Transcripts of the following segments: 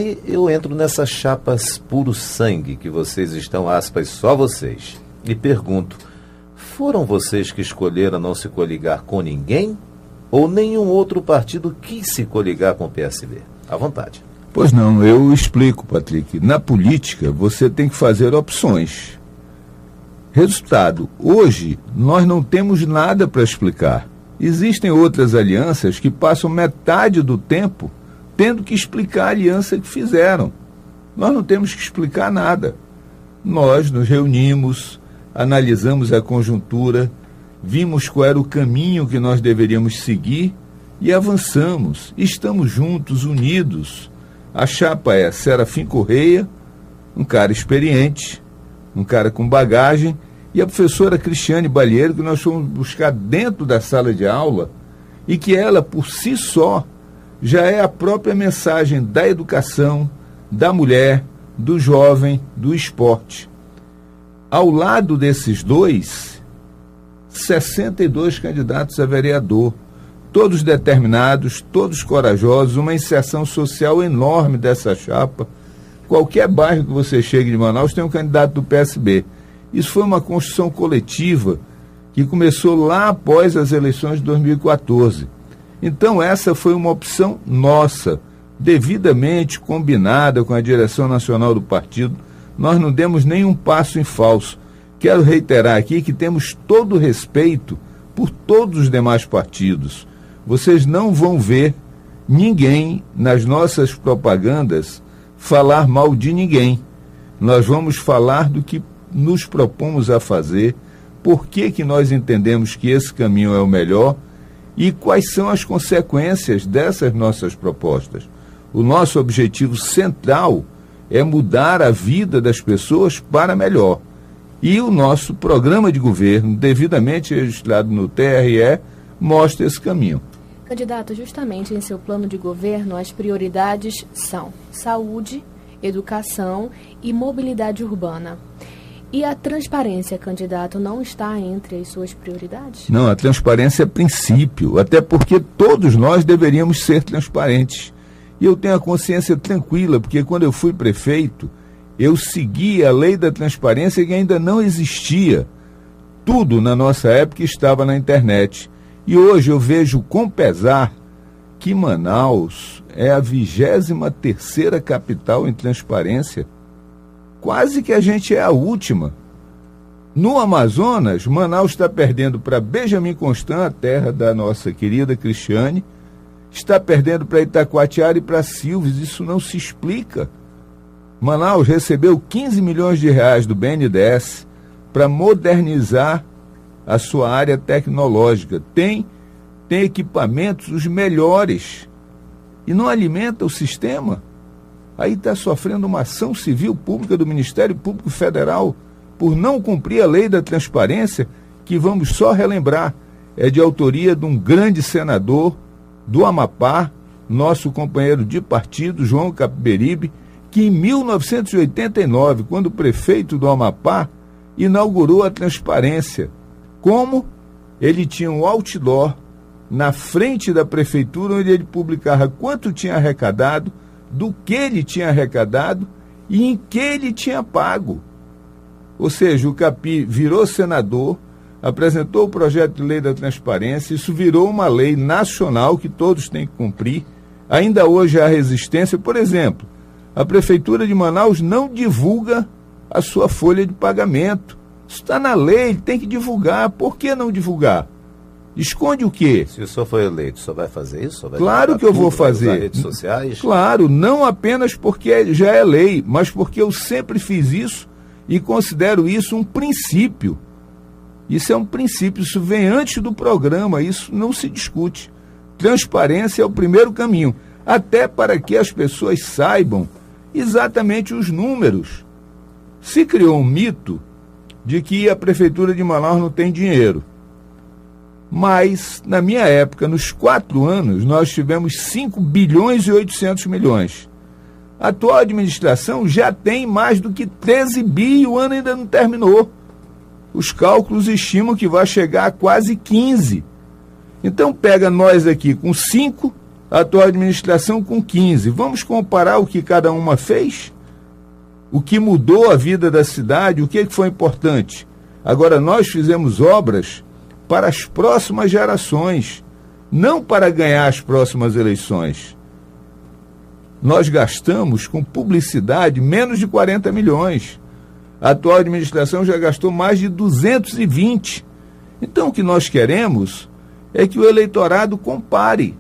Aí eu entro nessas chapas puro sangue que vocês estão, aspas, só vocês. E pergunto, foram vocês que escolheram não se coligar com ninguém? Ou nenhum outro partido quis se coligar com o PSB? À vontade. Pois não, eu explico, Patrick. Na política, você tem que fazer opções. Resultado, hoje nós não temos nada para explicar. Existem outras alianças que passam metade do tempo tendo que explicar a aliança que fizeram. Nós não temos que explicar nada. Nós nos reunimos, analisamos a conjuntura, vimos qual era o caminho que nós deveríamos seguir e avançamos. Estamos juntos, unidos. A chapa é Serafim Correia, um cara experiente, um cara com bagagem, e a professora Cristiane Balheiro, que nós fomos buscar dentro da sala de aula, e que ela, por si só, já é a própria mensagem da educação, da mulher, do jovem, do esporte. Ao lado desses dois, 62 candidatos a vereador, todos determinados, todos corajosos, uma inserção social enorme dessa chapa. Qualquer bairro que você chegue de Manaus tem um candidato do PSB. Isso foi uma construção coletiva que começou lá após as eleições de 2014. Então essa foi uma opção nossa, devidamente combinada com a direção nacional do partido. Nós não demos nenhum passo em falso. Quero reiterar aqui que temos todo o respeito por todos os demais partidos. Vocês não vão ver ninguém nas nossas propagandas falar mal de ninguém. Nós vamos falar do que nos propomos a fazer, por que nós entendemos que esse caminho é o melhor e quais são as consequências dessas nossas propostas. O nosso objetivo central é mudar a vida das pessoas para melhor. E o nosso programa de governo, devidamente registrado no TRE, mostra esse caminho. Candidato, justamente em seu plano de governo, as prioridades são saúde, educação e mobilidade urbana. E a transparência, candidato, não está entre as suas prioridades? Não, a transparência é princípio, até porque todos nós deveríamos ser transparentes. E eu tenho a consciência tranquila, porque quando eu fui prefeito, eu segui a lei da transparência que ainda não existia. Tudo na nossa época estava na internet. E hoje eu vejo com pesar que Manaus é a 23ª capital em transparência. Quase que a gente é a última. No Amazonas, Manaus está perdendo para Benjamin Constant, a terra da nossa querida Cristiane, está perdendo para Itacoatiara e para Silves. Isso não se explica. Manaus recebeu 15 milhões de reais do BNDES para modernizar a sua área tecnológica. Tem equipamentos os melhores e não alimenta o sistema. Aí está sofrendo uma ação civil pública do Ministério Público Federal por não cumprir a lei da transparência, que vamos só relembrar, é de autoria de um grande senador do Amapá, nosso companheiro de partido, João Capiberibe, que em 1989, quando prefeito do Amapá, inaugurou a transparência. Como? Ele tinha um outdoor na frente da prefeitura, onde ele publicava quanto tinha arrecadado, do que ele tinha arrecadado e em que ele tinha pago. Ou seja, o Capi virou senador, apresentou o projeto de lei da transparência, isso virou uma lei nacional que todos têm que cumprir. Ainda hoje há resistência. Por exemplo, a Prefeitura de Manaus não divulga a sua folha de pagamento. Isso está na lei, tem que divulgar. Por que não divulgar? Esconde o quê? Se o senhor for eleito, o senhor vai fazer isso? Vai claro que eu vou fazer. Vai usar redes sociais? Claro, não apenas porque já é lei, mas porque eu sempre fiz isso e considero isso um princípio. Isso é um princípio, isso vem antes do programa, isso não se discute. Transparência é o primeiro caminho, até para que as pessoas saibam exatamente os números. Se criou um mito de que a Prefeitura de Manaus não tem dinheiro. Mas, na minha época, nos 4 anos, nós tivemos 5 bilhões e 800 milhões. A atual administração já tem mais do que 13 bi e o ano ainda não terminou. Os cálculos estimam que vai chegar a quase 15. Então, pega nós aqui com 5 a atual administração com 15. Vamos comparar o que cada uma fez? O que mudou a vida da cidade, o que foi importante? Agora, nós fizemos obras para as próximas gerações, não para ganhar as próximas eleições. Nós gastamos com publicidade menos de 40 milhões. A atual administração já gastou mais de 220. Então, o que nós queremos é que o eleitorado compare.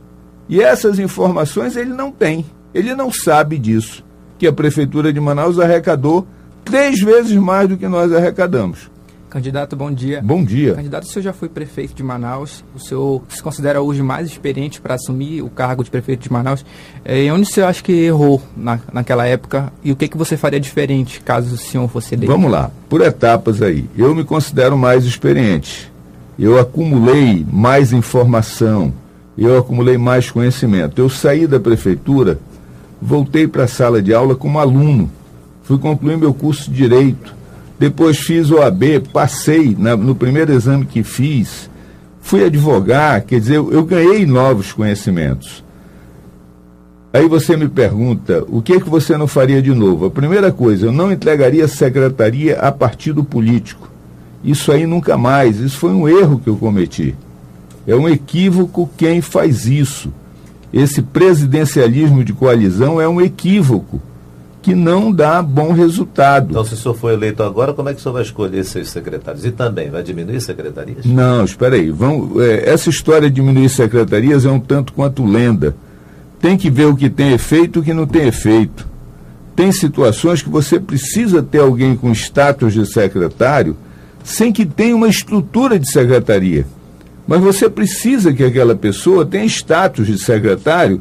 E essas informações ele não tem. Ele não sabe disso, que a Prefeitura de Manaus arrecadou 3 vezes mais do que nós arrecadamos. Candidato, bom dia. Bom dia. Candidato, o senhor já foi prefeito de Manaus, o senhor se considera hoje mais experiente para assumir o cargo de prefeito de Manaus. Onde o senhor acha que errou naquela época e o que você faria diferente caso o senhor fosse eleito? Vamos lá, por etapas aí. Eu me considero mais experiente. Eu acumulei mais informação, eu acumulei mais conhecimento. Eu saí da prefeitura, voltei para a sala de aula como aluno, fui concluir meu curso de Direito. Depois fiz OAB, passei no primeiro exame que fiz, fui advogar, quer dizer, eu ganhei novos conhecimentos. Aí você me pergunta, o que você não faria de novo? A primeira coisa, eu não entregaria a secretaria a partido político. Isso aí nunca mais, isso foi um erro que eu cometi. É um equívoco quem faz isso. Esse presidencialismo de coalizão é um equívoco que não dá bom resultado. Então, se o senhor for eleito agora, como é que o senhor vai escolher seus secretários? E também, vai diminuir secretarias? Não, espera aí. Essa história de diminuir secretarias é um tanto quanto lenda. Tem que ver o que tem efeito e o que não tem efeito. Tem situações que você precisa ter alguém com status de secretário sem que tenha uma estrutura de secretaria. Mas você precisa que aquela pessoa tenha status de secretário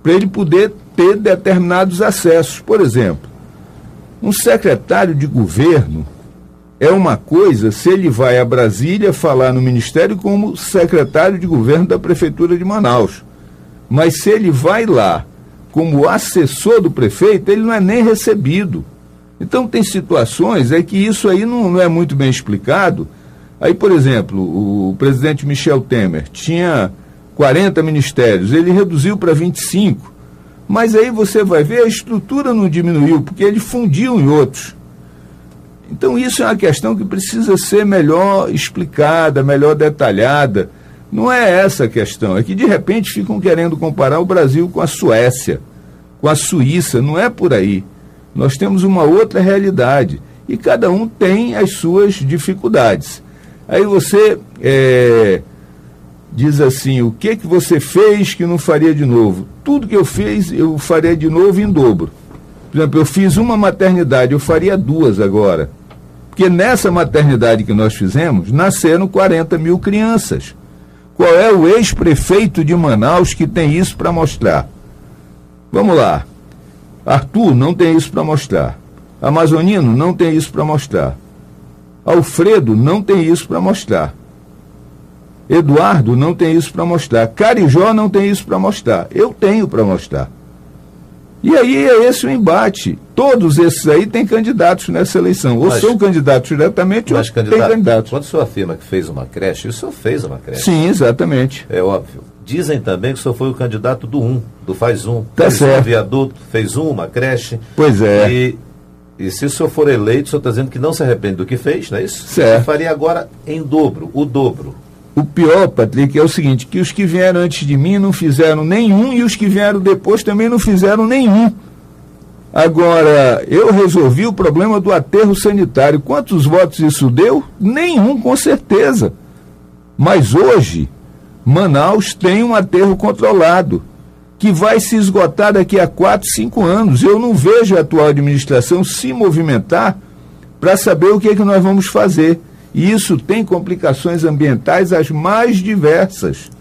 para ele poder ter determinados acessos. Por exemplo, um secretário de governo é uma coisa se ele vai a Brasília falar no Ministério como secretário de governo da Prefeitura de Manaus. Mas se ele vai lá como assessor do prefeito, ele não é nem recebido. Então tem situações que isso aí não é muito bem explicado. Aí, por exemplo, o presidente Michel Temer tinha 40 ministérios, ele reduziu para 25. Mas aí você vai ver, a estrutura não diminuiu, porque ele fundiu em outros. Então isso é uma questão que precisa ser melhor explicada, melhor detalhada. Não é essa a questão, é que de repente ficam querendo comparar o Brasil com a Suécia, com a Suíça, não é por aí. Nós temos uma outra realidade e cada um tem as suas dificuldades. Aí você diz assim, o que você fez que não faria de novo? Tudo que eu fiz, eu faria de novo em dobro. Por exemplo, eu fiz uma maternidade, eu faria 2 agora. Porque nessa maternidade que nós fizemos, nasceram 40 mil crianças. Qual é o ex-prefeito de Manaus que tem isso para mostrar? Vamos lá. Arthur não tem isso para mostrar. Amazonino não tem isso para mostrar. Alfredo não tem isso para mostrar. Eduardo não tem isso para mostrar. Carijó não tem isso para mostrar. Eu tenho para mostrar. E aí é esse o embate. Todos esses aí têm candidatos nessa eleição. Ou são candidatos diretamente ou têm candidatos. Quando o senhor afirma que fez uma creche, o senhor fez uma creche. Sim, exatamente. É óbvio. Dizem também que o senhor foi o candidato do Faz Um. Tá certo. Um viaduto, fez uma creche. Pois é. E se o senhor for eleito, o senhor está dizendo que não se arrepende do que fez, não é isso? Certo. Você faria agora em dobro, o dobro. O pior, Patrick, é o seguinte, que os que vieram antes de mim não fizeram nenhum e os que vieram depois também não fizeram nenhum. Agora, eu resolvi o problema do aterro sanitário. Quantos votos isso deu? Nenhum, com certeza. Mas hoje, Manaus tem um aterro controlado, que vai se esgotar daqui a 4, 5 anos. Eu não vejo a atual administração se movimentar para saber o que nós vamos fazer. E isso tem complicações ambientais as mais diversas.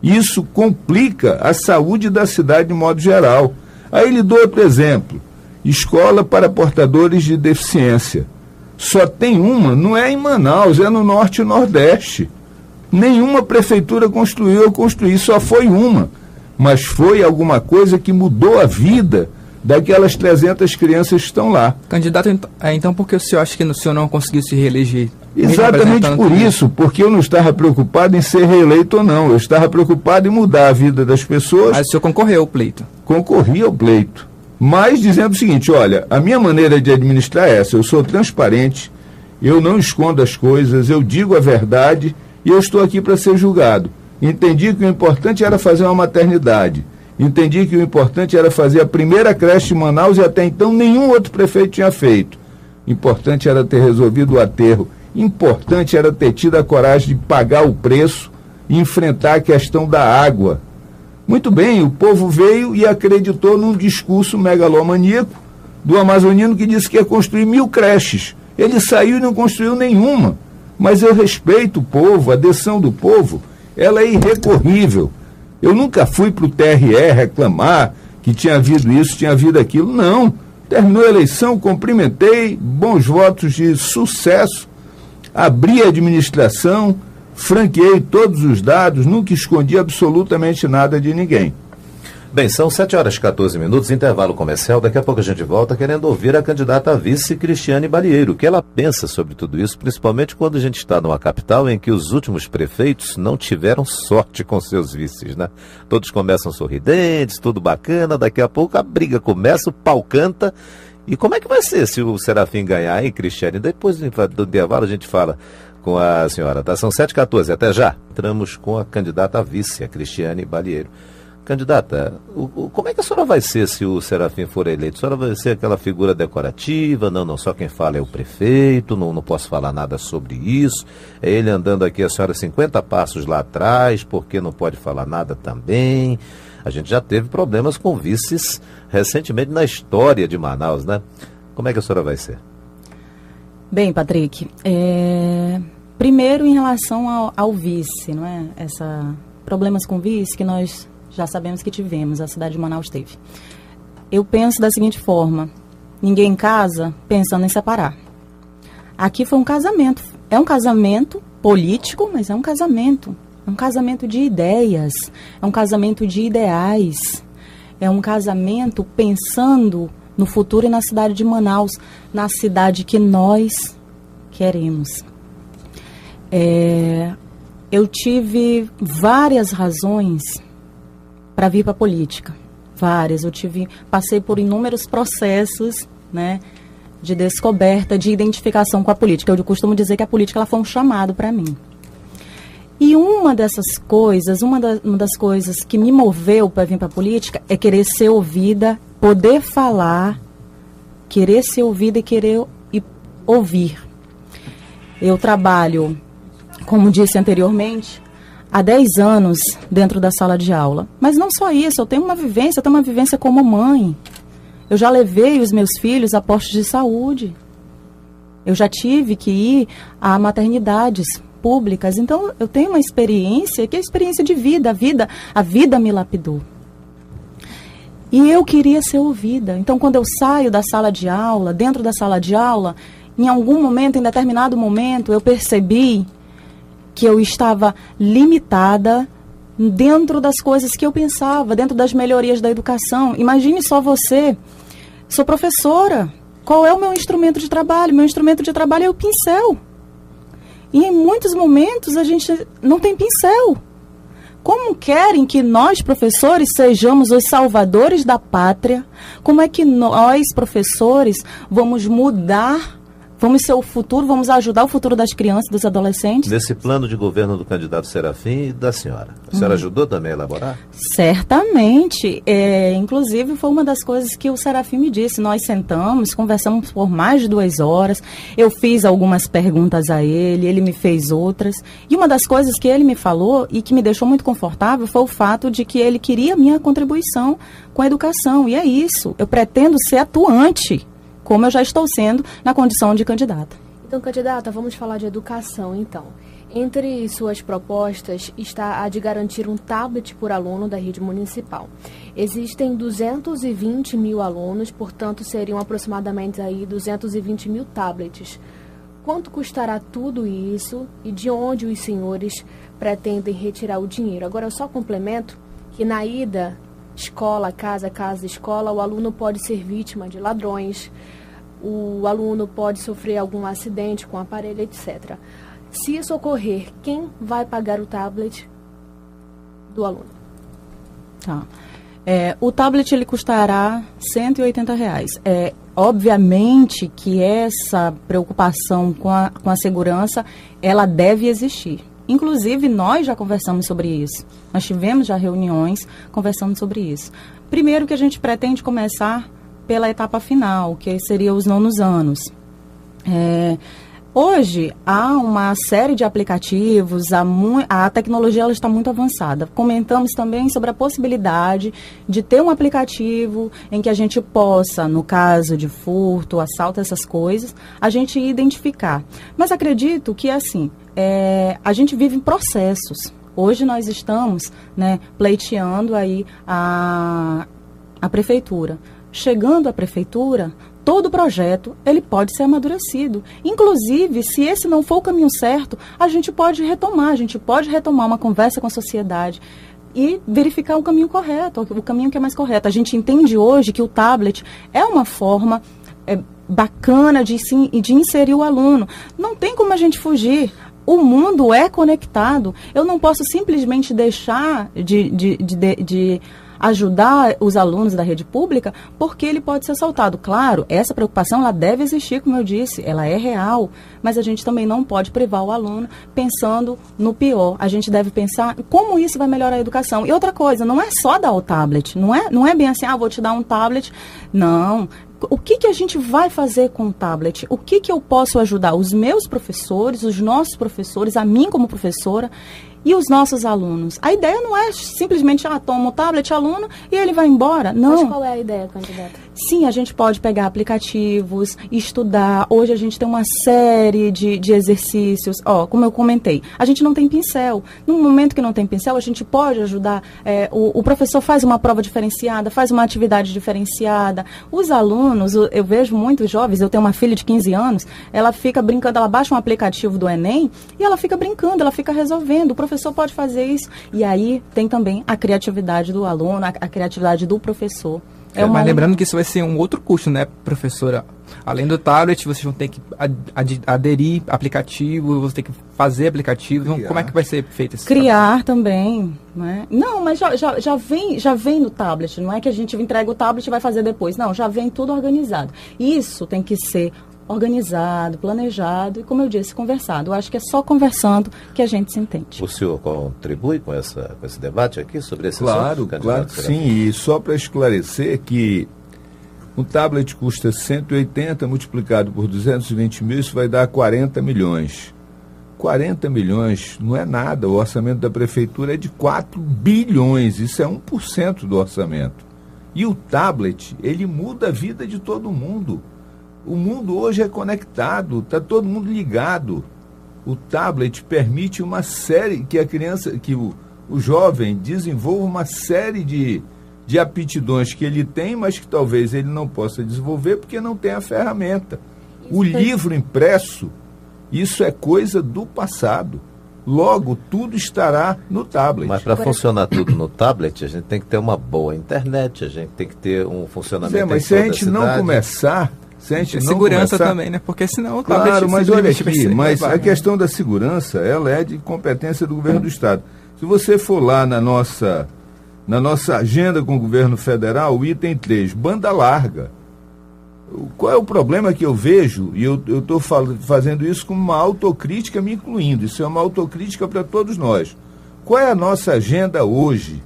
Isso complica a saúde da cidade de modo geral. Aí lhe dou outro exemplo. Escola para portadores de deficiência. Só tem uma, não é em Manaus, é no Norte e Nordeste. Nenhuma prefeitura construiu, eu construí, só foi uma. Mas foi alguma coisa que mudou a vida daquelas 300 crianças que estão lá. Candidato, então por que o senhor acha que o senhor não conseguiu se reeleger? Exatamente por isso, porque eu não estava preocupado em ser reeleito ou não, eu estava preocupado em mudar a vida das pessoas. Mas o senhor concorreu ao pleito? Concorri ao pleito, mas dizendo o seguinte: olha, a minha maneira de administrar é essa, eu sou transparente, eu não escondo as coisas, eu digo a verdade e eu estou aqui para ser julgado. Entendi que o importante era fazer uma maternidade, entendi que o importante era fazer a primeira creche em Manaus e até então nenhum outro prefeito tinha feito. Importante era ter resolvido o aterro, importante era ter tido a coragem de pagar o preço e enfrentar a questão da água. Muito bem, o povo veio e acreditou num discurso megalomaníaco do amazonino que disse que ia construir 1000 creches. Ele saiu e não construiu nenhuma. Mas eu respeito o povo, a decisão do povo, ela é irrecorrível. Eu nunca fui para o TRE reclamar que tinha havido isso, tinha havido aquilo. Não. Terminou a eleição, cumprimentei, bons votos de sucesso, abri a administração, franqueei todos os dados, nunca escondi absolutamente nada de ninguém. Bem, são 7h14, intervalo comercial. Daqui a pouco a gente volta querendo ouvir a candidata a vice Cristiane Balieiro. O que ela pensa sobre tudo isso, principalmente quando a gente está numa capital em que os últimos prefeitos não tiveram sorte com seus vices, né? Todos começam sorridentes, tudo bacana, daqui a pouco a briga começa, o pau canta. E como é que vai ser se o Serafim ganhar, hein, Cristiane? Depois do intervalo a gente fala com a senhora, tá? São 7h14, até já. Entramos com a candidata a vice, a Cristiane Balieiro. Candidata, como é que a senhora vai ser se o Serafim for eleito? A senhora vai ser aquela figura decorativa? Não, só quem fala é o prefeito, não posso falar nada sobre isso. É ele andando aqui, a senhora 50 passos lá atrás, porque não pode falar nada também. A gente já teve problemas com vices recentemente na história de Manaus, né? Como é que a senhora vai ser? Bem, Patrick, primeiro em relação ao vice, não é? Problemas com vice que nós já sabemos que tivemos, a cidade de Manaus teve. Eu penso da seguinte forma: ninguém casa pensando em separar. Aqui foi um casamento. É um casamento político, mas é um casamento. É um casamento de ideias. É um casamento de ideais. É um casamento pensando no futuro e na cidade de Manaus, na cidade que nós queremos. Eu tive várias razões para vir para a política, várias. Passei por inúmeros processos, né, de descoberta, de identificação com a política. Eu costumo dizer que a política ela foi um chamado para mim. E uma dessas coisas, uma das coisas que me moveu para vir para a política é querer ser ouvida, poder falar, querer ser ouvida e querer ouvir. Eu trabalho, como disse anteriormente, há 10 anos dentro da sala de aula. Mas não só isso, eu tenho uma vivência como mãe. Eu já levei os meus filhos a postos de saúde. Eu já tive que ir a maternidades públicas. Então, eu tenho uma experiência que é a experiência de vida. A vida me lapidou. E eu queria ser ouvida. Então, quando eu saio da sala de aula, dentro da sala de aula, em algum momento, em determinado momento, eu percebi que eu estava limitada dentro das coisas que eu pensava, dentro das melhorias da educação. Imagine só você, sou professora, qual é o meu instrumento de trabalho? Meu instrumento de trabalho é o pincel. E em muitos momentos a gente não tem pincel. Como querem que nós, professores, sejamos os salvadores da pátria? Como é que nós, professores, vamos mudar? Vamos ser o futuro, vamos ajudar o futuro das crianças, dos adolescentes? Nesse plano de governo do candidato Serafim e da senhora. A senhora ajudou também a elaborar? Certamente. Inclusive, foi uma das coisas que o Serafim me disse. Nós sentamos, conversamos por mais de 2 horas. Eu fiz algumas perguntas a ele, ele me fez outras. E uma das coisas que ele me falou e que me deixou muito confortável foi o fato de que ele queria minha contribuição com a educação. E é isso. Eu pretendo ser atuante, como eu já estou sendo na condição de candidata. Então, candidata, vamos falar de educação, então. Entre suas propostas está a de garantir um tablet por aluno da rede municipal. Existem 220 mil alunos, portanto, seriam aproximadamente aí 220 mil tablets. Quanto custará tudo isso e de onde os senhores pretendem retirar o dinheiro? Agora, eu só complemento que na ida escola, casa, escola, o aluno pode ser vítima de ladrões, o aluno pode sofrer algum acidente com o aparelho, etc. Se isso ocorrer, quem vai pagar o tablet do aluno? Tá. O tablet ele custará R$180. Obviamente que essa preocupação com a segurança, ela deve existir. Inclusive, nós já conversamos sobre isso. Nós tivemos já reuniões conversando sobre isso. Primeiro que a gente pretende começar pela etapa final, que seria os 9º anos. Hoje, há uma série de aplicativos, a tecnologia ela está muito avançada. Comentamos também sobre a possibilidade de ter um aplicativo em que a gente possa, no caso de furto, assalto, essas coisas, a gente identificar. Mas acredito que, assim, a gente vive em processos. Hoje nós estamos, né, pleiteando aí a prefeitura. Chegando à prefeitura, todo o projeto ele pode ser amadurecido. Inclusive, se esse não for o caminho certo, a gente pode retomar uma conversa com a sociedade e verificar o caminho correto, o caminho que é mais correto. A gente entende hoje que o tablet é uma forma bacana de inserir o aluno. Não tem como a gente fugir. O mundo é conectado. Eu não posso simplesmente deixar de ajudar os alunos da rede pública, porque ele pode ser assaltado. Claro, essa preocupação ela deve existir, como eu disse, ela é real, mas a gente também não pode privar o aluno pensando no pior. A gente deve pensar como isso vai melhorar a educação. E outra coisa, não é só dar o tablet, não é bem assim, vou te dar um tablet. Não. O que a gente vai fazer com o tablet? O que eu posso ajudar? Os meus professores, os nossos professores, a mim como professora e os nossos alunos. A ideia não é simplesmente, toma o tablet, aluno, e ele vai embora. Não. Mas qual é a ideia, candidata? Sim, a gente pode pegar aplicativos, estudar. Hoje a gente tem uma série de exercícios. Como eu comentei, a gente não tem pincel. No momento que não tem pincel, a gente pode ajudar. O professor faz uma prova diferenciada, faz uma atividade diferenciada. Os alunos, eu vejo muitos jovens, eu tenho uma filha de 15 anos, ela fica brincando, ela baixa um aplicativo do Enem e ela fica brincando, ela fica resolvendo. O professor pode fazer isso. E aí tem também a criatividade do aluno, a criatividade do professor. Mas lembrando que isso vai ser um outro custo, né, professora? Além do tablet, vocês vão ter que aderir aplicativo, vão ter que fazer aplicativo. Então, como é que vai ser feito esse Criar também, né? Não, mas já vem no tablet. Não é que a gente entrega o tablet e vai fazer depois. Não, já vem tudo organizado. Isso tem que ser organizado, planejado e, como eu disse, conversado. Eu acho que é só conversando que a gente se entende. O senhor contribui com esse debate aqui sobre esse assunto? Claro que sim. E só para esclarecer que um tablet custa 180 multiplicado por 220 mil, isso vai dar 40 milhões. 40 milhões não é nada. O orçamento da prefeitura é de 4 bilhões. Isso é 1% do orçamento. E o tablet, ele muda a vida de todo mundo. O mundo hoje é conectado, está todo mundo ligado. O tablet permite uma série, que a criança, que o jovem desenvolva uma série de aptidões que ele tem, mas que talvez ele não possa desenvolver porque não tem a ferramenta. O livro impresso, isso é coisa do passado. Logo, tudo estará no tablet. Mas para funcionar tudo no tablet, a gente tem que ter uma boa internet, a gente tem que ter um funcionamento mas se a gente não começar... segurança também, né? Porque senão o tablet... Claro, mas olha aqui, a questão da segurança, ela é de competência do governo do Estado. Se você for lá na nossa agenda com o governo federal, o item 3, banda larga. Qual é o problema que eu vejo? E eu estou fazendo isso como uma autocrítica, me incluindo. Isso é uma autocrítica para todos nós. Qual é a nossa agenda hoje?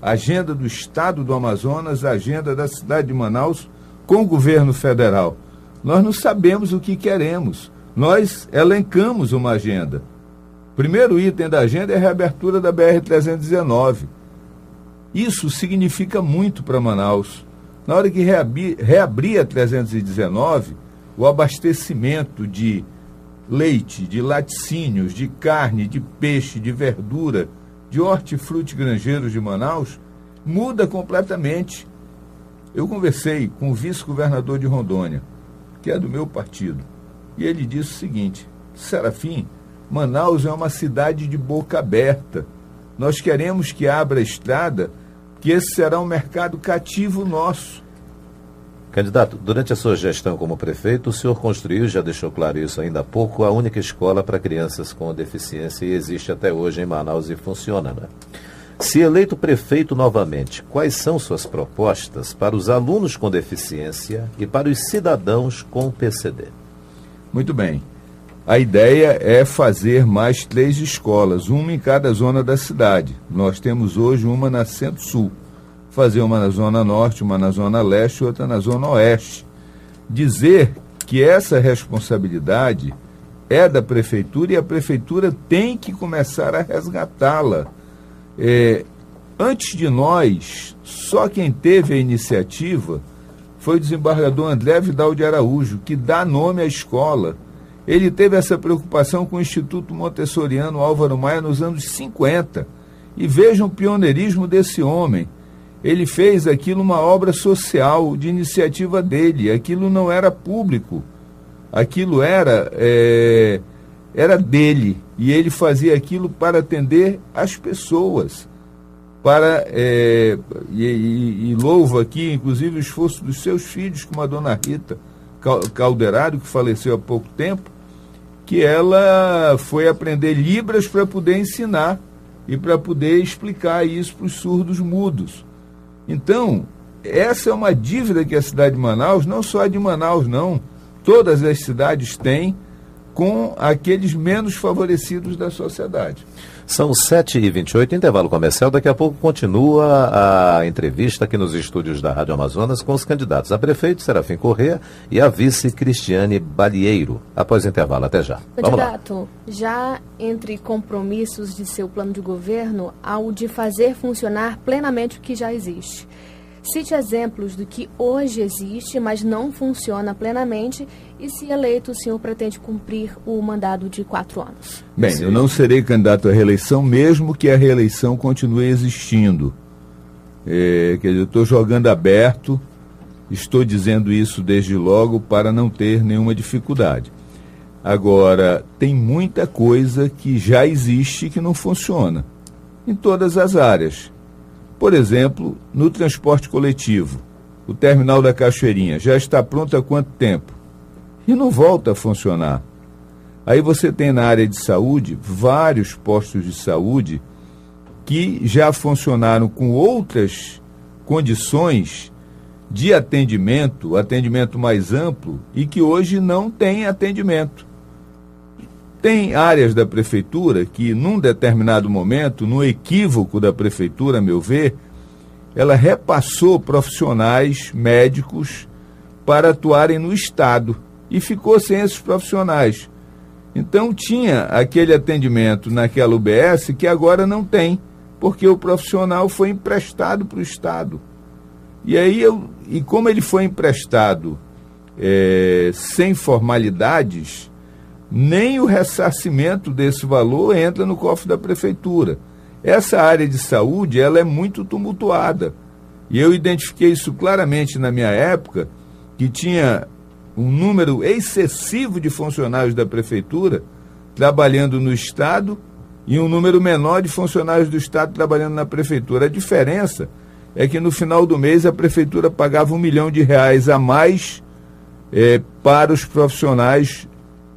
A agenda do Estado do Amazonas, a agenda da cidade de Manaus, com o governo federal. Nós não sabemos o que queremos. Nós elencamos uma agenda. O primeiro item da agenda é a reabertura da BR-319. Isso significa muito para Manaus. Na hora que reabrir a 319, o abastecimento de leite, de laticínios, de carne, de peixe, de verdura, de hortifruti granjeiros de Manaus, muda completamente. Eu conversei com o vice-governador de Rondônia, que é do meu partido, e ele disse o seguinte: Serafim, Manaus é uma cidade de boca aberta. Nós queremos que abra a estrada, que esse será um mercado cativo nosso. Candidato, durante a sua gestão como prefeito, o senhor construiu, já deixou claro isso ainda há pouco, a única escola para crianças com deficiência e existe até hoje em Manaus e funciona, né? Se eleito prefeito novamente, quais são suas propostas para os alunos com deficiência e para os cidadãos com PCD? Muito bem. A ideia é fazer mais 3 escolas, uma em cada zona da cidade. Nós temos hoje uma na Centro-Sul. Fazer uma na Zona Norte, uma na Zona Leste e outra na Zona Oeste. Dizer que essa responsabilidade é da Prefeitura e a Prefeitura tem que começar a resgatá-la. Antes de nós, só quem teve a iniciativa foi o desembargador André Vidal de Araújo, que dá nome à escola. Ele teve essa preocupação com o Instituto Montessoriano Álvaro Maia nos anos 50. E vejam o pioneirismo desse homem. Ele fez aquilo uma obra social de iniciativa dele. Aquilo não era público. Aquilo era dele. E ele fazia aquilo para atender as pessoas. E louvo aqui, inclusive, o esforço dos seus filhos, como a dona Rita Calderaro, que faleceu há pouco tempo, que ela foi aprender Libras para poder ensinar e para poder explicar isso para os surdos mudos. Então, essa é uma dívida que a cidade de Manaus, não só a de Manaus, não, todas as cidades têm com aqueles menos favorecidos da sociedade. São 7h28, intervalo comercial. Daqui a pouco continua a entrevista aqui nos estúdios da Rádio Amazonas com os candidatos a prefeito, Serafim Corrêa, e a vice, Cristiane Balieiro. Após o intervalo, até já. Candidato, já entre compromissos de seu plano de governo, há o de fazer funcionar plenamente o que já existe. Cite exemplos do que hoje existe, mas não funciona plenamente, e se eleito, o senhor pretende cumprir o mandato de 4 anos? Bem, eu não serei candidato à reeleição, mesmo que a reeleição continue existindo. Quer dizer, eu estou jogando aberto, estou dizendo isso desde logo para não ter nenhuma dificuldade. Agora, tem muita coisa que já existe e que não funciona, em todas as áreas. Por exemplo, no transporte coletivo, o terminal da Cachoeirinha já está pronto há quanto tempo? E não volta a funcionar. Aí você tem na área de saúde vários postos de saúde que já funcionaram com outras condições de atendimento mais amplo, e que hoje não tem atendimento. Tem áreas da prefeitura que, num determinado momento, no equívoco da prefeitura, a meu ver, ela repassou profissionais médicos para atuarem no Estado e ficou sem esses profissionais. Então tinha aquele atendimento naquela UBS que agora não tem, porque o profissional foi emprestado para o Estado. E como ele foi emprestado sem formalidades, nem o ressarcimento desse valor entra no cofre da prefeitura. Essa área de saúde, ela é muito tumultuada. E eu identifiquei isso claramente na minha época, que tinha um número excessivo de funcionários da prefeitura trabalhando no Estado e um número menor de funcionários do Estado trabalhando na prefeitura. A diferença é que no final do mês a prefeitura pagava R$1 milhão a mais para os profissionais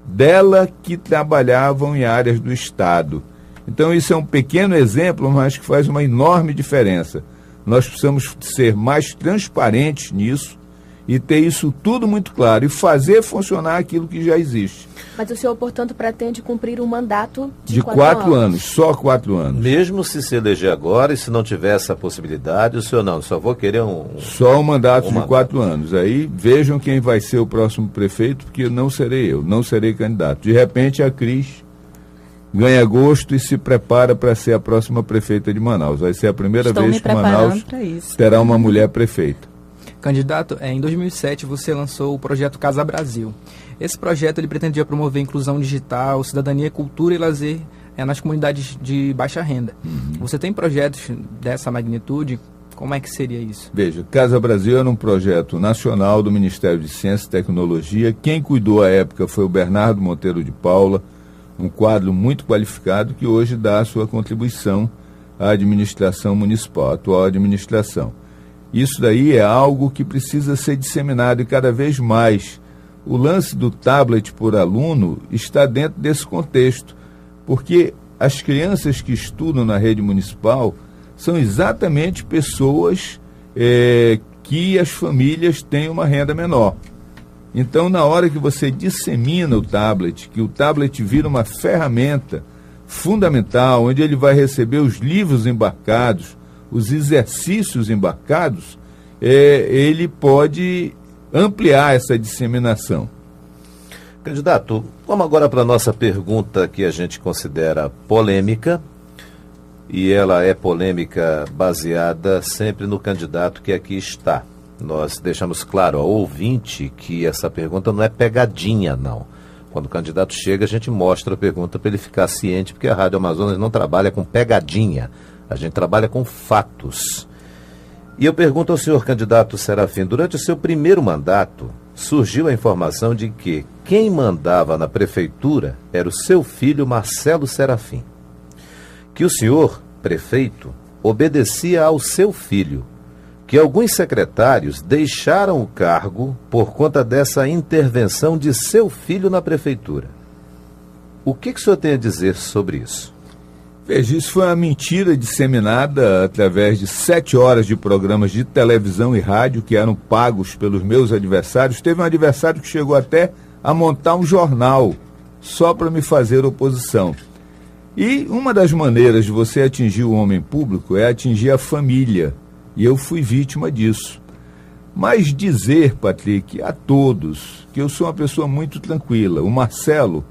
dela que trabalhavam em áreas do Estado. Então isso é um pequeno exemplo, mas que faz uma enorme diferença. Nós precisamos ser mais transparentes nisso e ter isso tudo muito claro e fazer funcionar aquilo que já existe. Mas o senhor, portanto, pretende cumprir um mandato de 4 anos, só 4 anos. Mesmo se eleger agora e se não tiver essa possibilidade, o senhor não, só vou querer Só um mandato de 4 anos. Aí vejam quem vai ser o próximo prefeito, porque não serei eu, não serei candidato. De repente a Cris ganha gosto e se prepara para ser a próxima prefeita de Manaus. Vai ser a primeira vez que Manaus terá uma mulher prefeita. Candidato, em 2007 você lançou o projeto Casa Brasil. Esse projeto ele pretendia promover inclusão digital, cidadania, cultura e lazer nas comunidades de baixa renda. Você tem projetos dessa magnitude? Como é que seria isso? Veja, Casa Brasil era um projeto nacional do Ministério de Ciência e Tecnologia. Quem cuidou à época foi o Bernardo Monteiro de Paula, um quadro muito qualificado que hoje dá a sua contribuição à administração municipal, à atual administração. Isso daí é algo que precisa ser disseminado e cada vez mais. O lance do tablet por aluno está dentro desse contexto, porque as crianças que estudam na rede municipal são exatamente pessoas que as famílias têm uma renda menor. Então, na hora que você dissemina o tablet, que o tablet vira uma ferramenta fundamental, onde ele vai receber os livros embarcados, os exercícios embarcados, ele pode ampliar essa disseminação. Candidato, vamos agora para a nossa pergunta que a gente considera polêmica, e ela é polêmica baseada sempre no candidato que aqui está. Nós deixamos claro ao ouvinte que essa pergunta não é pegadinha, não. Quando o candidato chega, a gente mostra a pergunta para ele ficar ciente, porque a Rádio Amazonas não trabalha com pegadinha, a gente trabalha com fatos. E eu pergunto ao senhor candidato Serafim, durante o seu primeiro mandato, surgiu a informação de que quem mandava na prefeitura era o seu filho Marcelo Serafim. Que o senhor, prefeito, obedecia ao seu filho, que alguns secretários deixaram o cargo por conta dessa intervenção de seu filho na prefeitura. O que o senhor tem a dizer sobre isso? Veja, isso foi uma mentira disseminada através de 7 horas de programas de televisão e rádio que eram pagos pelos meus adversários. Teve um adversário que chegou até a montar um jornal só para me fazer oposição. E uma das maneiras de você atingir o homem público é atingir a família. E eu fui vítima disso. Mas dizer, Patrick, a todos que eu sou uma pessoa muito tranquila. O Marcelo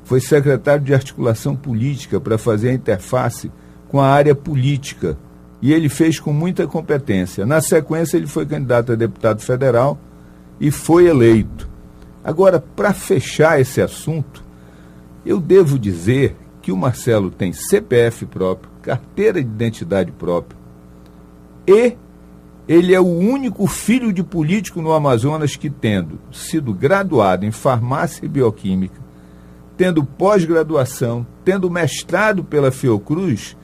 foi secretário de articulação política para fazer a interface com a área política. E ele fez com muita competência. Na sequência, ele foi candidato a deputado federal e foi eleito. Agora, para fechar esse assunto, eu devo dizer que o Marcelo tem CPF próprio, carteira de identidade própria, e ele é o único filho de político no Amazonas que, tendo sido graduado em farmácia e bioquímica, tendo pós-graduação, tendo mestrado pela Fiocruz,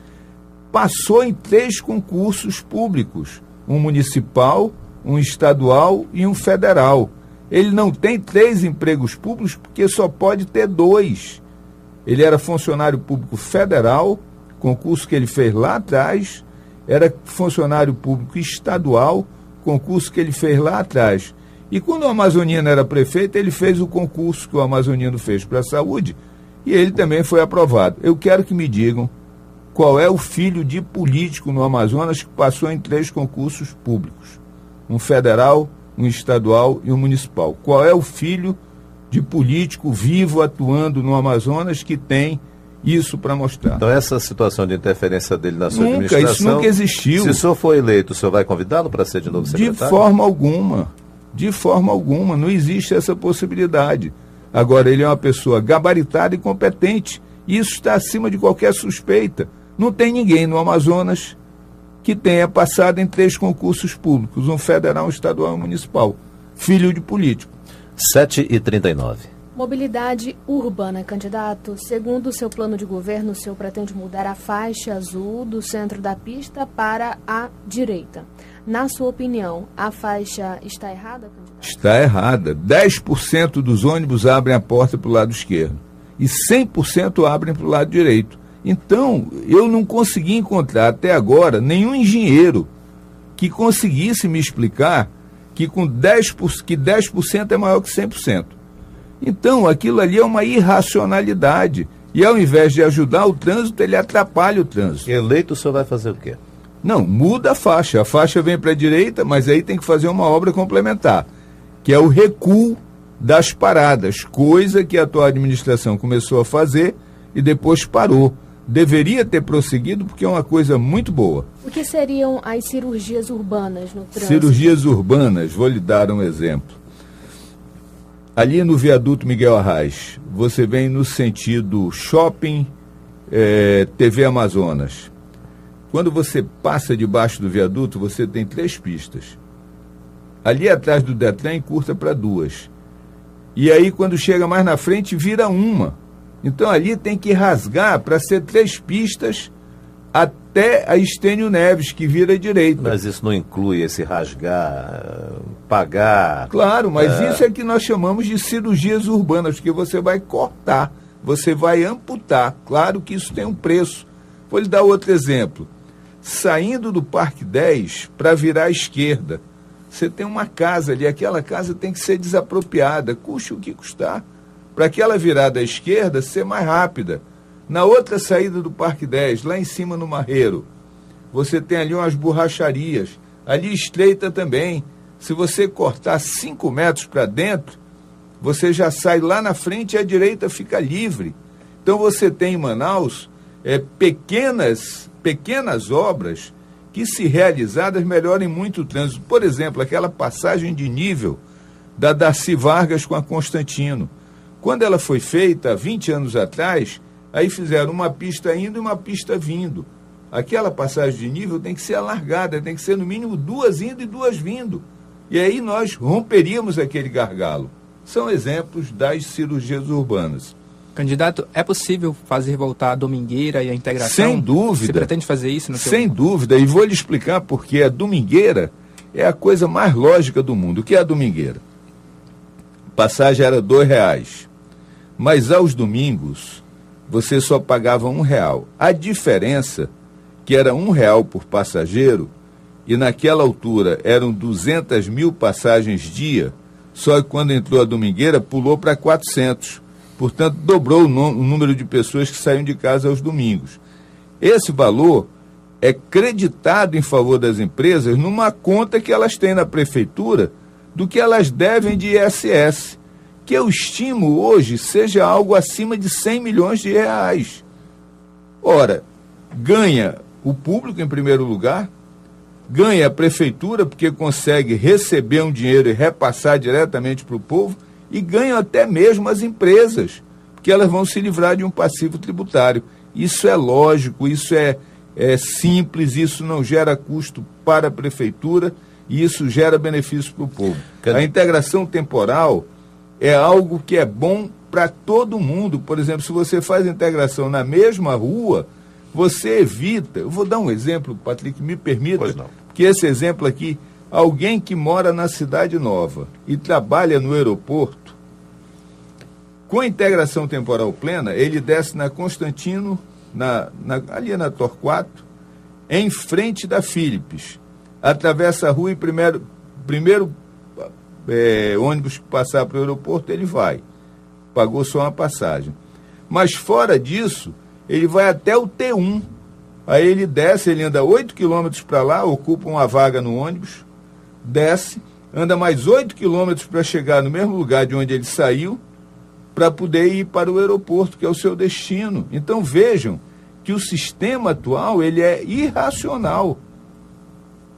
passou em 3 concursos públicos, um municipal, um estadual e um federal. Ele não tem 3 empregos públicos porque só pode ter 2. Ele era funcionário público federal, concurso que ele fez lá atrás, era funcionário público estadual, concurso que ele fez lá atrás. E quando o Amazonino era prefeito, ele fez o concurso que o Amazonino fez para a saúde e ele também foi aprovado. Eu quero que me digam qual é o filho de político no Amazonas que passou em 3 concursos públicos. Um federal, um estadual e um municipal. Qual é o filho de político vivo atuando no Amazonas que tem isso para mostrar? Então essa situação de interferência dele na sua administração... Isso nunca existiu. Se o senhor for eleito, o senhor vai convidá-lo para ser de novo secretário? De forma alguma, não existe essa possibilidade. Agora, ele é uma pessoa gabaritada e competente, e isso está acima de qualquer suspeita. Não tem ninguém no Amazonas que tenha passado em 3 concursos públicos, um federal, um estadual e um municipal, filho de político. 7h39. Mobilidade urbana, candidato. Segundo o seu plano de governo, o senhor pretende mudar a faixa azul do centro da pista para a direita. Na sua opinião, a faixa está errada, candidato? Está errada. 10% dos ônibus abrem a porta para o lado esquerdo e 100% abrem para o lado direito. Então, eu não consegui encontrar até agora nenhum engenheiro que conseguisse me explicar que com 10% é maior que 100%. Então, aquilo ali é uma irracionalidade. E ao invés de ajudar o trânsito, ele atrapalha o trânsito. Eleito, o senhor vai fazer o quê? Não, muda a faixa. A faixa vem para a direita, mas aí tem que fazer uma obra complementar, que é o recuo das paradas, coisa que a atual administração começou a fazer e depois parou. Deveria ter prosseguido porque é uma coisa muito boa. O que seriam as cirurgias urbanas no trânsito? Cirurgias urbanas, vou lhe dar um exemplo. Ali no viaduto Miguel Arraes, você vem no sentido shopping, TV Amazonas. Quando você passa debaixo do viaduto, você tem 3 pistas. Ali atrás do Detran, encurta para 2. E aí, quando chega mais na frente, vira uma. Então, ali tem que rasgar para ser 3 pistas até até a Estênio Neves, que vira à direita. Mas isso não inclui esse rasgar, pagar... Claro, mas isso é que nós chamamos de cirurgias urbanas, porque você vai cortar, você vai amputar. Claro que isso tem um preço. Vou lhe dar outro exemplo. Saindo do Parque 10 para virar à esquerda, você tem uma casa ali, aquela casa tem que ser desapropriada, custe o que custar, para aquela virada à esquerda ser mais rápida. Na outra saída do Parque 10, lá em cima no Marreiro, você tem ali umas borracharias, ali estreita também. Se você cortar 5 metros para dentro, você já sai lá na frente e a direita fica livre. Então você tem em Manaus pequenas obras que, se realizadas, melhorem muito o trânsito. Por exemplo, aquela passagem de nível da Darcy Vargas com a Constantino. Quando ela foi feita, há 20 anos atrás, aí fizeram uma pista indo e uma pista vindo. Aquela passagem de nível tem que ser alargada, tem que ser no mínimo 2 indo e 2 vindo. E aí nós romperíamos aquele gargalo. São exemplos das cirurgias urbanas. Candidato, é possível fazer voltar a Domingueira e a integração? Sem dúvida. Você pretende fazer isso no seu... Sem dúvida, e vou lhe explicar porque a Domingueira é a coisa mais lógica do mundo. O que é a Domingueira? A passagem era R$2, mas aos domingos você só pagava R$1. A diferença, que era R$1 por passageiro, e naquela altura eram 200 mil passagens dia, só que quando entrou a Domingueira pulou para 400. Portanto, dobrou o número de pessoas que saíam de casa aos domingos. Esse valor é creditado em favor das empresas numa conta que elas têm na prefeitura do que elas devem de ISS, que eu estimo hoje seja algo acima de R$100 milhões. Ora, ganha o público em primeiro lugar, ganha a prefeitura porque consegue receber um dinheiro e repassar diretamente para o povo, e ganham até mesmo as empresas, porque elas vão se livrar de um passivo tributário. Isso é lógico, isso é simples, isso não gera custo para a prefeitura e isso gera benefício para o povo. A integração temporal é algo que é bom para todo mundo. Por exemplo, se você faz integração na mesma rua, você evita... Eu vou dar um exemplo, Patrick, me permita, que esse exemplo aqui... Alguém que mora na Cidade Nova e trabalha no aeroporto, com a integração temporal plena, ele desce na Constantino, ali na Torquato, em frente da Philips. Atravessa a rua e primeiro ônibus que passar para o aeroporto, ele vai. Pagou só uma passagem. Mas fora disso, ele vai até o T1. Aí ele desce, ele anda 8 quilômetros para lá, ocupa uma vaga no ônibus, desce, anda mais 8 quilômetros para chegar no mesmo lugar de onde ele saiu, para poder ir para o aeroporto, que é o seu destino. Então vejam que o sistema atual ele é irracional.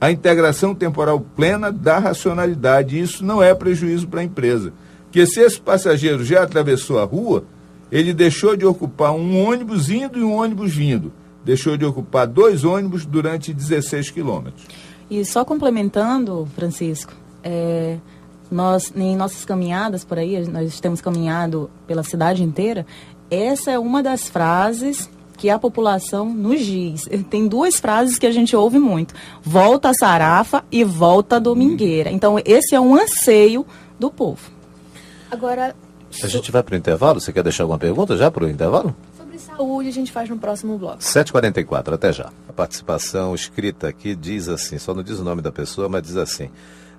A integração temporal plena dá racionalidade, e isso não é prejuízo para a empresa. Porque se esse passageiro já atravessou a rua, ele deixou de ocupar um ônibus indo e um ônibus vindo. Deixou de ocupar 2 ônibus durante 16 quilômetros. E só complementando, Francisco, nós, em nossas caminhadas por aí, nós temos caminhado pela cidade inteira, essa é uma das frases que a população nos diz. Tem 2 frases que a gente ouve muito: volta a Sarafa e volta a Domingueira. Então, esse é um anseio do povo. Agora... A gente vai para o intervalo? Você quer deixar alguma pergunta já para o intervalo? Saúde, a gente faz no próximo bloco. 7h44, até já. A participação escrita aqui diz assim, só não diz o nome da pessoa, mas diz assim: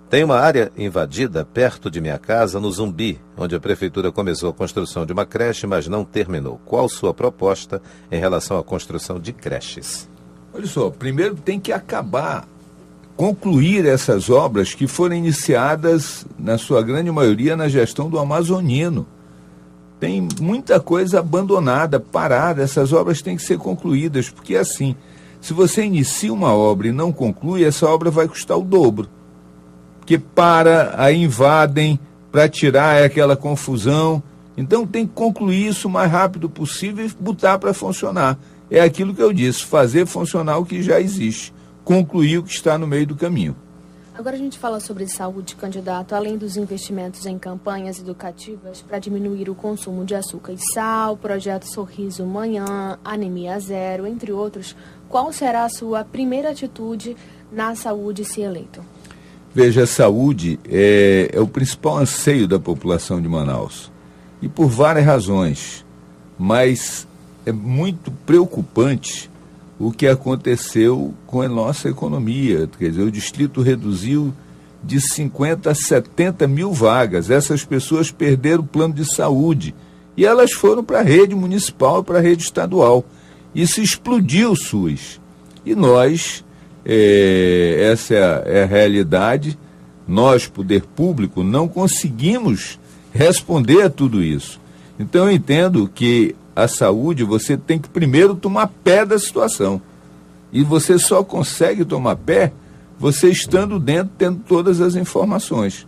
tem uma área invadida perto de minha casa, no Zumbi, onde a prefeitura começou a construção de uma creche, mas não terminou. Qual sua proposta em relação à construção de creches? Olha só, primeiro tem que concluir essas obras que foram iniciadas, na sua grande maioria, na gestão do Amazonino. Tem muita coisa abandonada, parada. Essas obras têm que ser concluídas, porque assim, se você inicia uma obra e não conclui, essa obra vai custar o dobro. Porque aí invadem, para tirar aquela confusão. Então tem que concluir isso o mais rápido possível e botar para funcionar. É aquilo que eu disse, fazer funcionar o que já existe, concluir o que está no meio do caminho. Agora a gente fala sobre saúde, candidato. Além dos investimentos em campanhas educativas para diminuir o consumo de açúcar e sal, projeto Sorriso Manhã, Anemia Zero, entre outros, qual será a sua primeira atitude na saúde se eleito? Veja, a saúde é o principal anseio da população de Manaus. E por várias razões. Mas é muito preocupante o que aconteceu com a nossa economia. Quer dizer, o distrito reduziu de 50 a 70 mil vagas. Essas pessoas perderam o plano de saúde. E elas foram para a rede municipal e para a rede estadual. Isso explodiu o SUS. E nós... essa é a realidade. Nós, poder público, não conseguimos responder a tudo isso. Então eu entendo que a saúde, você tem que primeiro tomar pé da situação, e você só consegue tomar pé você estando dentro, tendo todas as informações,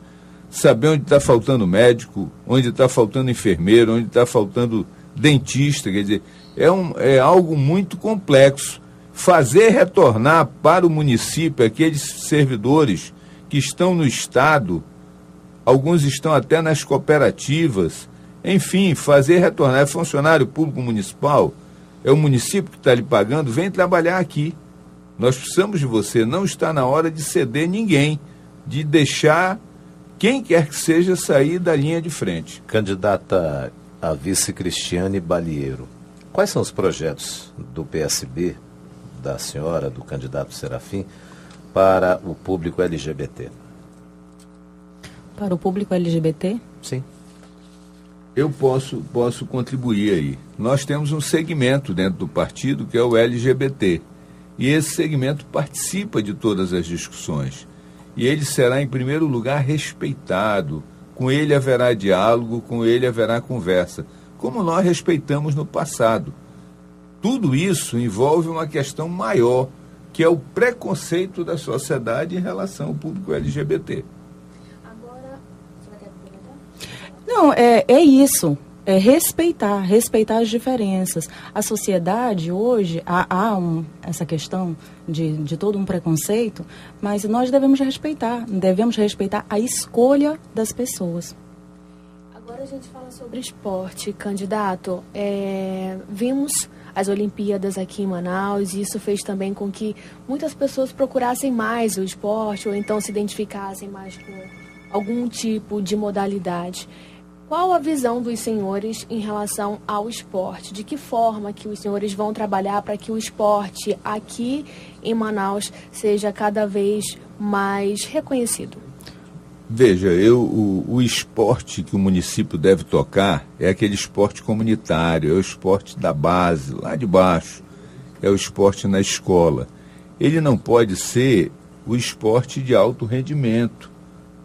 saber onde está faltando médico, onde está faltando enfermeiro, onde está faltando dentista. Quer dizer, é algo muito complexo. Fazer retornar para o município aqueles servidores que estão no Estado, alguns estão até nas cooperativas, enfim, fazer retornar. É funcionário público municipal, é o município que está lhe pagando, vem trabalhar aqui. Nós precisamos de você, não está na hora de ceder ninguém, de deixar quem quer que seja sair da linha de frente. Candidata a vice Cristiane Balieiro, quais são os projetos do PSB, da senhora, do candidato Serafim, para o público LGBT? Para o público LGBT? Sim. Eu posso contribuir aí. Nós temos um segmento dentro do partido que é o LGBT. E esse segmento participa de todas as discussões. E ele será, em primeiro lugar, respeitado. Com ele haverá diálogo, com ele haverá conversa, como nós respeitamos no passado. Tudo isso envolve uma questão maior, que é o preconceito da sociedade em relação ao público LGBT. Agora, você vai querer comentar? Não, é isso. É respeitar as diferenças. A sociedade hoje, há essa questão de todo um preconceito, mas nós devemos respeitar a escolha das pessoas. Agora a gente fala sobre esporte, candidato. Vimos as Olimpíadas aqui em Manaus, e isso fez também com que muitas pessoas procurassem mais o esporte, ou então se identificassem mais com algum tipo de modalidade. Qual a visão dos senhores em relação ao esporte? De que forma que os senhores vão trabalhar para que o esporte aqui em Manaus seja cada vez mais reconhecido? Veja, o esporte que o município deve tocar é aquele esporte comunitário, é o esporte da base, lá de baixo, é o esporte na escola. Ele não pode ser o esporte de alto rendimento,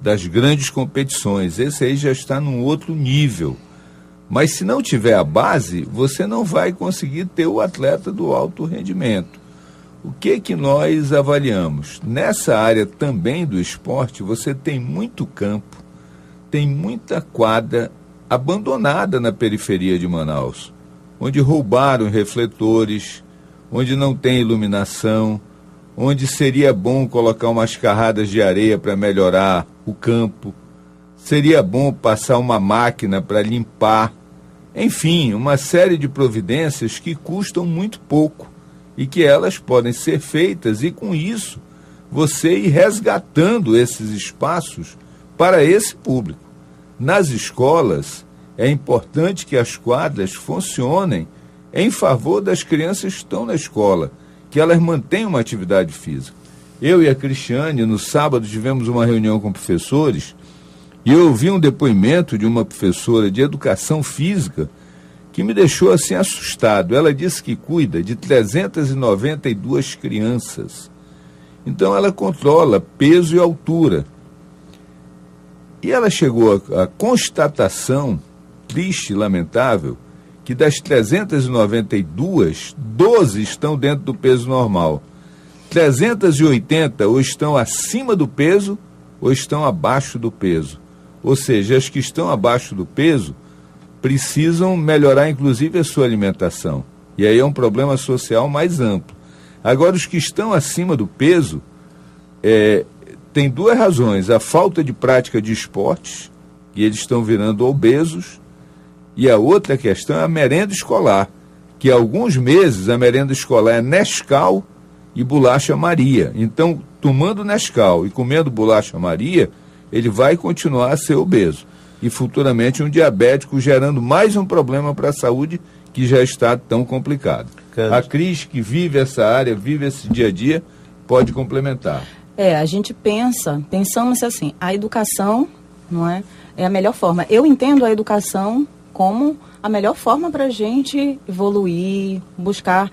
das grandes competições. Esse aí já está num outro nível. Mas se não tiver a base, você não vai conseguir ter o atleta do alto rendimento. O que nós avaliamos? Nessa área também do esporte, você tem muito campo, tem muita quadra abandonada na periferia de Manaus, onde roubaram refletores, onde não tem iluminação, onde seria bom colocar umas carradas de areia para melhorar o campo, seria bom passar uma máquina para limpar, enfim, uma série de providências que custam muito pouco e que elas podem ser feitas, e com isso você ir resgatando esses espaços para esse público. Nas escolas, é importante que as quadras funcionem em favor das crianças que estão na escola, que elas mantenham uma atividade física. Eu e a Cristiane, no sábado, tivemos uma reunião com professores, e eu ouvi um depoimento de uma professora de educação física que me deixou assim assustado. Ela disse que cuida de 392 crianças. Então ela controla peso e altura. E ela chegou à constatação, triste e lamentável, que das 392, 12 estão dentro do peso normal. 380 ou estão acima do peso ou estão abaixo do peso. Ou seja, as que estão abaixo do peso precisam melhorar, inclusive, a sua alimentação. E aí é um problema social mais amplo. Agora, os que estão acima do peso, tem duas razões. A falta de prática de esportes, e eles estão virando obesos, e a outra questão é a merenda escolar, que há alguns meses a merenda escolar é Nescau e bolacha Maria. Então, tomando Nescau e comendo bolacha Maria, ele vai continuar a ser obeso. E futuramente um diabético, gerando mais um problema para a saúde que já está tão complicado. A Cris, que vive essa área, vive esse dia a dia, pode complementar. A gente pensamos assim, a educação, não é a melhor forma. Eu entendo a educação como a melhor forma para a gente evoluir, buscar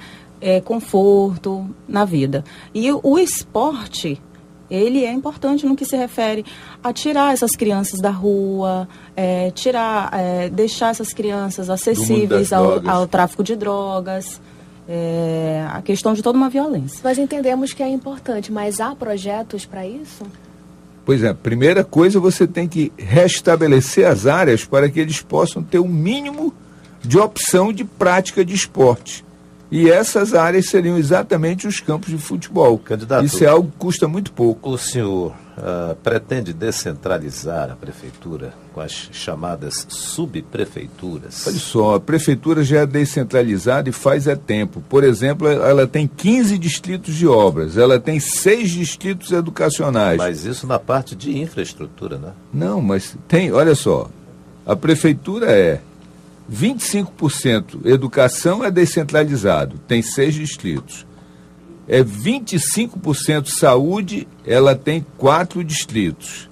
conforto na vida. E o esporte, ele é importante no que se refere a tirar essas crianças da rua, deixar essas crianças acessíveis ao tráfico de drogas, a questão de toda uma violência. Nós entendemos que é importante, mas há projetos para isso? Pois é, primeira coisa, você tem que restabelecer as áreas para que eles possam ter o mínimo de opção de prática de esporte. E essas áreas seriam exatamente os campos de futebol. Candidato, isso é algo que custa muito pouco. O senhor pretende descentralizar a prefeitura com as chamadas subprefeituras? Olha só, a prefeitura já é descentralizada e faz tempo. Por exemplo, ela tem 15 distritos de obras, ela tem 6 distritos educacionais. Mas isso na parte de infraestrutura, né? Não, mas tem, olha só, a prefeitura é 25% educação é descentralizado, tem 6 distritos. 25% saúde, ela tem 4 distritos.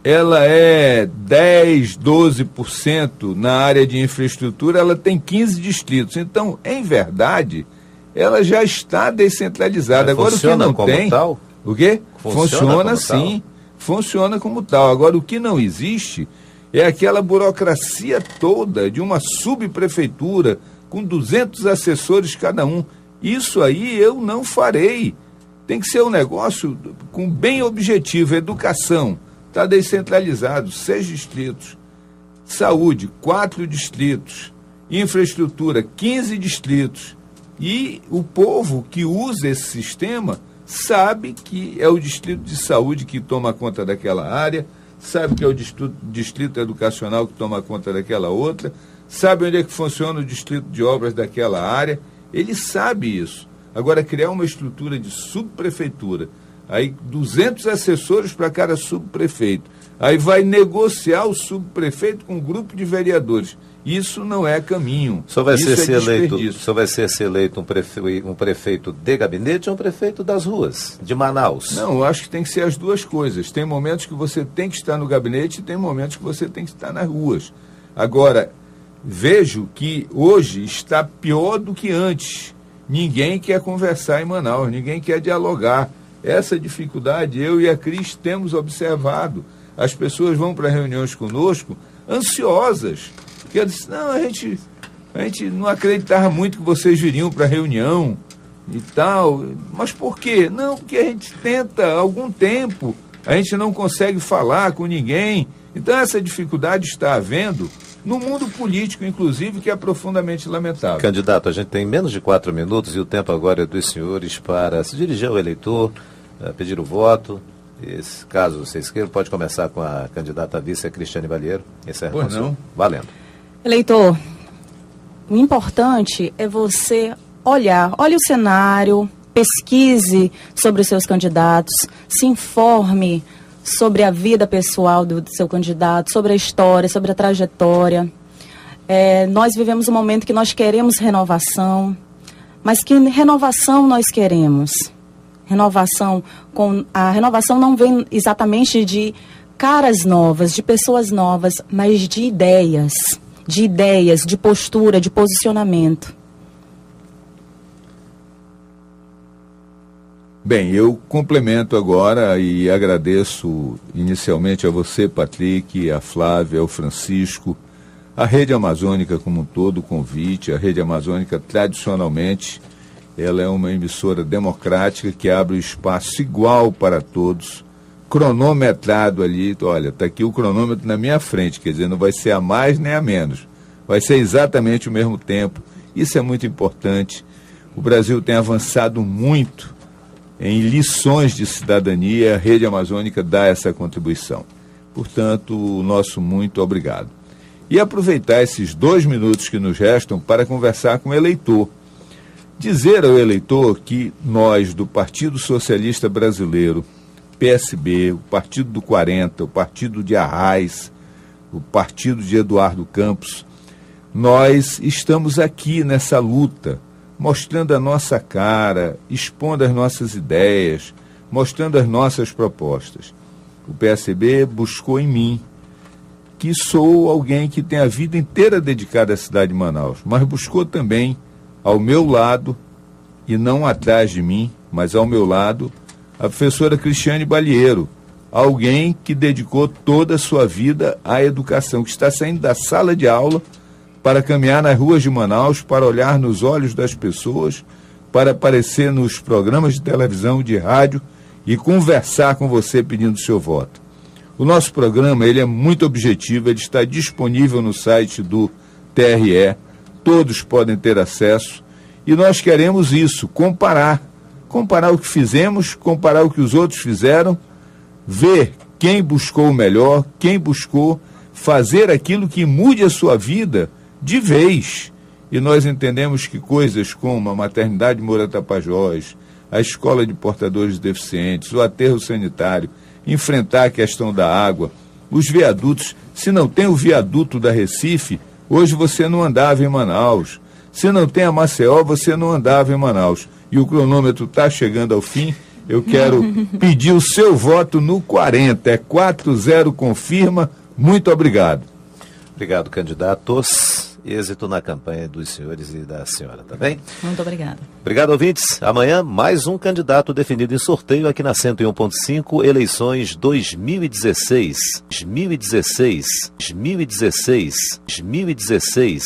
Ela é 10, 12% na área de infraestrutura, ela tem 15 distritos. Então, em verdade, ela já está descentralizada. Agora, o que não tem... Tal? O quê? Funciona sim. Tal? Funciona como tal. Agora, o que não existe é aquela burocracia toda de uma subprefeitura com 200 assessores cada um. Isso aí eu não farei. Tem que ser um negócio com bem objetivo. Educação está descentralizado, 6 distritos. Saúde, 4 distritos. Infraestrutura, 15 distritos. E o povo que usa esse sistema sabe que é o distrito de saúde que toma conta daquela área, sabe que é o distrito educacional que toma conta daquela outra, sabe onde é que funciona o distrito de obras daquela área, ele sabe isso. Agora, criar uma estrutura de subprefeitura, aí 200 assessores para cada subprefeito, aí vai negociar o subprefeito com um grupo de vereadores. Isso não é caminho. Só vai ser eleito um prefeito de gabinete ou um prefeito das ruas, de Manaus? Não, eu acho que tem que ser as duas coisas. Tem momentos que você tem que estar no gabinete e tem momentos que você tem que estar nas ruas. Agora, vejo que hoje está pior do que antes. Ninguém quer conversar em Manaus, ninguém quer dialogar. Essa dificuldade eu e a Cris temos observado. As pessoas vão para reuniões conosco ansiosas. Porque ela disse, não, a gente não acreditava muito que vocês viriam para a reunião e tal. Mas por quê? Não, porque a gente tenta há algum tempo, a gente não consegue falar com ninguém. Então essa dificuldade está havendo no mundo político, inclusive, que é profundamente lamentável. Candidato, a gente tem menos de 4 minutos e o tempo agora é dos senhores para se dirigir ao eleitor, pedir o voto. Esse, caso vocês queiram, pode começar com a candidata vice, a Cristiane Balheiro. Pois não. Valendo. Eleitor, o importante é você olhe o cenário, pesquise sobre os seus candidatos, se informe sobre a vida pessoal do seu candidato, sobre a história, sobre a trajetória. Nós vivemos um momento que nós queremos renovação, mas que renovação nós queremos? A renovação não vem exatamente de caras novas, de pessoas novas, mas de ideias, de postura, de posicionamento. Bem, eu complemento agora e agradeço inicialmente a você, Patrick, a Flávia, ao Francisco, a Rede Amazônica como um todo, o convite. A Rede Amazônica, tradicionalmente, ela é uma emissora democrática que abre o espaço igual para todos, cronometrado ali. Olha, está aqui o cronômetro na minha frente, quer dizer, não vai ser a mais nem a menos, vai ser exatamente o mesmo tempo. Isso é muito importante. O Brasil tem avançado muito em lições de cidadania, a Rede Amazônica dá essa contribuição. Portanto, o nosso muito obrigado. e aproveitar esses 2 minutos que nos restam para conversar com o eleitor. Dizer ao eleitor que nós, do Partido Socialista Brasileiro, PSB, o Partido do 40, o Partido de Arraes, o Partido de Eduardo Campos, nós estamos aqui nessa luta, mostrando a nossa cara, expondo as nossas ideias, mostrando as nossas propostas. O PSB buscou em mim, que sou alguém que tem a vida inteira dedicada à cidade de Manaus, mas buscou também ao meu lado, e não atrás de mim, mas ao meu lado, a professora Cristiane Balieiro, alguém que dedicou toda a sua vida à educação, que está saindo da sala de aula para caminhar nas ruas de Manaus, para olhar nos olhos das pessoas, para aparecer nos programas de televisão e de rádio e conversar com você pedindo seu voto. O nosso programa ele é muito objetivo, ele está disponível no site do TRE, todos podem ter acesso, e nós queremos isso, comparar o que fizemos, comparar o que os outros fizeram, ver quem buscou o melhor, quem buscou fazer aquilo que mude a sua vida de vez. E nós entendemos que coisas como a maternidade Moura Tapajós, a escola de portadores deficientes, o aterro sanitário, enfrentar a questão da água, os viadutos. Se não tem o viaduto da Recife, hoje você não andava em Manaus. Se não tem a Maceió, você não andava em Manaus. E o cronômetro está chegando ao fim. Eu quero pedir o seu voto no 40. É 40 confirma. Muito obrigado. Obrigado, candidatos. Êxito na campanha dos senhores e da senhora, tá bem? Muito obrigada. Obrigado, ouvintes. Amanhã, mais um candidato definido em sorteio aqui na 101.5, eleições 2016.